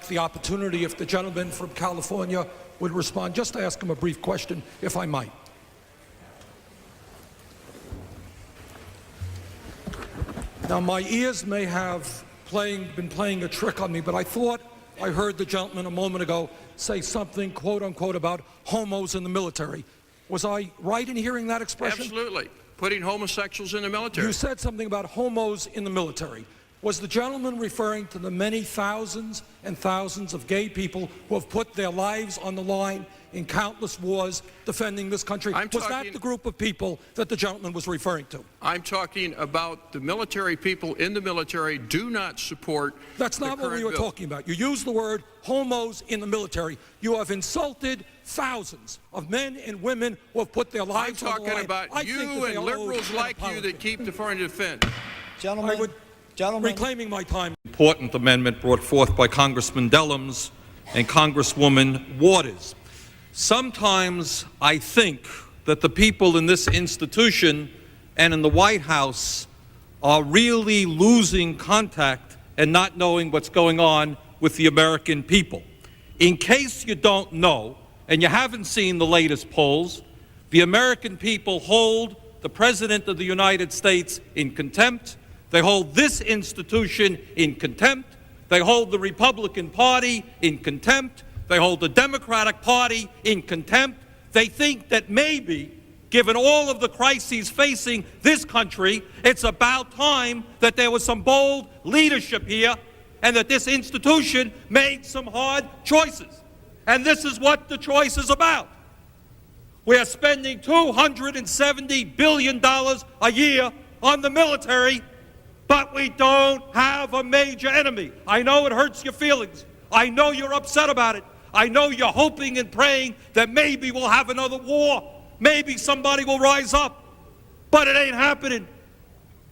like the opportunity if the gentleman from California would respond. Just to ask him a brief question, if I might. Now, my ears may have been playing a trick on me, but I thought I heard the gentleman a moment ago say something, quote unquote, about homos in the military. Was I right in hearing that expression? Absolutely. Putting homosexuals in the military. You said something about homos in the military. Was the gentleman referring to the many thousands and thousands of gay people who have put their lives on the line in countless wars defending this country? Was that the group of people that the gentleman was referring to? I'm talking about the military. People in the military do not support. That's not what we were talking about. You used the word homos in the military. You have insulted thousands of men and women who have put their lives on the line. I'm talking about you and liberals like you that keep the foreign defense. Gentlemen. Reclaiming my time. Important amendment brought forth by Congressman Dellums and Congresswoman Waters. Sometimes I think that the people in this institution and in the White House are really losing contact and not knowing what's going on with the American people. In case you don't know, and you haven't seen the latest polls, the American people hold the President of the United States in contempt. They hold this institution in contempt. They hold the Republican Party in contempt. They hold the Democratic Party in contempt. They think that maybe, given all of the crises facing this country, it's about time that there was some bold leadership here and that this institution made some hard choices. And this is what the choice is about. We are spending $270 billion a year on the military, but we don't have a major enemy. I know it hurts your feelings. I know you're upset about it. I know you're hoping and praying that maybe we'll have another war. Maybe somebody will rise up. But it ain't happening.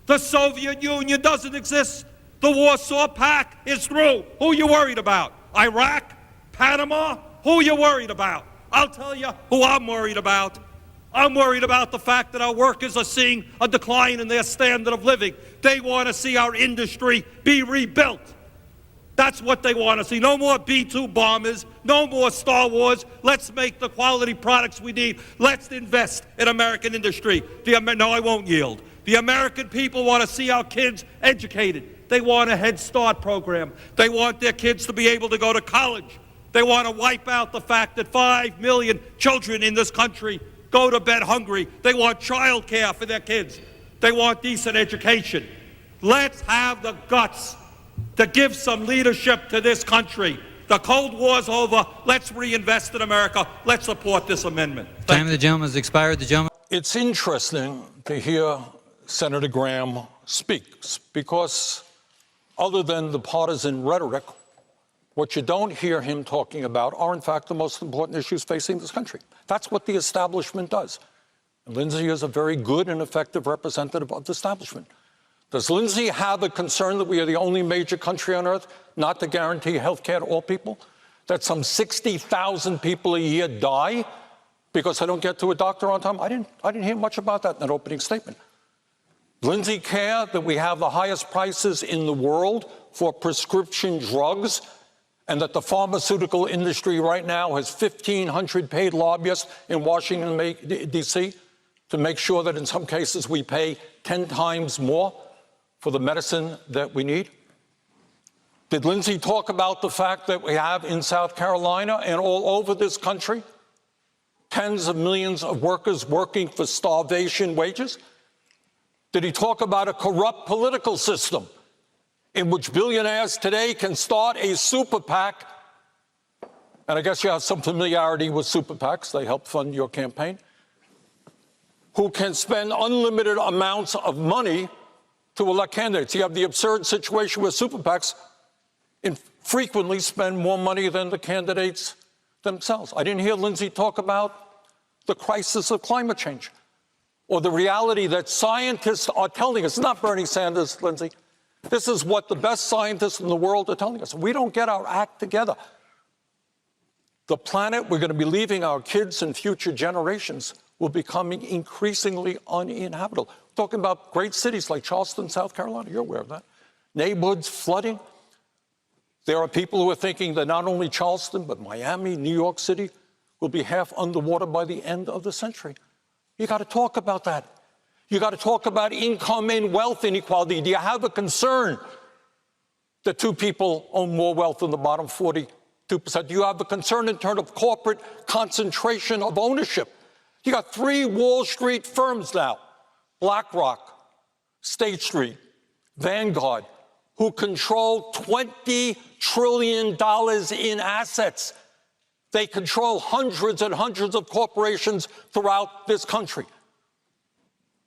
The Soviet Union doesn't exist. The Warsaw Pact is through. Who are you worried about? Iraq? Panama? Who are you worried about? I'll tell you who I'm worried about. I'm worried about the fact that our workers are seeing a decline in their standard of living. They want to see our industry be rebuilt. That's what they want to see. No more B-2 bombers, no more Star Wars. Let's make the quality products we need. Let's invest in American industry. No, I won't yield. The American people want to see our kids educated. They want a Head Start program. They want their kids to be able to go to college. They want to wipe out the fact that 5 million children in this country go to bed hungry. They want child care for their kids. They want decent education. Let's have the guts to give some leadership to this country. The Cold War's over. Let's reinvest in America. Let's support this amendment. Time of the gentleman has expired. The gentleman. It's interesting to hear Senator Graham speak, because other than the partisan rhetoric, what you don't hear him talking about are, in fact, the most important issues facing this country. That's what the establishment does. And Lindsey is a very good and effective representative of the establishment. Does Lindsey have a concern that we are the only major country on earth not to guarantee health care to all people? That some 60,000 people a year die because they don't get to a doctor on time? I didn't hear much about that in that opening statement. Lindsey care that we have the highest prices in the world for prescription drugs, and that the pharmaceutical industry right now has 1,500 paid lobbyists in Washington, D.C. to make sure that in some cases we pay 10 times more for the medicine that we need? Did Lindsey talk about the fact that we have in South Carolina and all over this country tens of millions of workers working for starvation wages? Did he talk about a corrupt political system in which billionaires today can start a super PAC? And I guess you have some familiarity with super PACs. They help fund your campaign. Who can spend unlimited amounts of money to elect candidates. You have the absurd situation where super PACs frequently spend more money than the candidates themselves. I didn't hear Lindsey talk about the crisis of climate change or the reality that scientists are telling us. It's not Bernie Sanders, Lindsey. This is what the best scientists in the world are telling us. We don't get our act together. The planet we're going to be leaving our kids and future generations will be becoming increasingly uninhabitable. We're talking about great cities like Charleston, South Carolina. You're aware of that. Neighborhoods flooding. There are people who are thinking that not only Charleston, but Miami, New York City will be half underwater by the end of the century. You got to talk about that. You got to talk about income and wealth inequality. Do you have a concern that 2 people own more wealth than the bottom 42%? Do you have a concern in terms of corporate concentration of ownership? You got 3 Wall Street firms now, BlackRock, State Street, Vanguard, who control $20 trillion in assets. They control hundreds and hundreds of corporations throughout this country.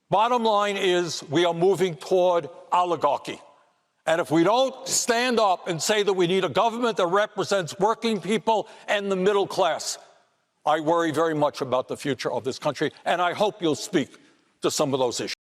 Bottom line is we are moving toward oligarchy. And if we don't stand up and say that we need a government that represents working people and the middle class, I worry very much about the future of this country, and I hope you'll speak to some of those issues.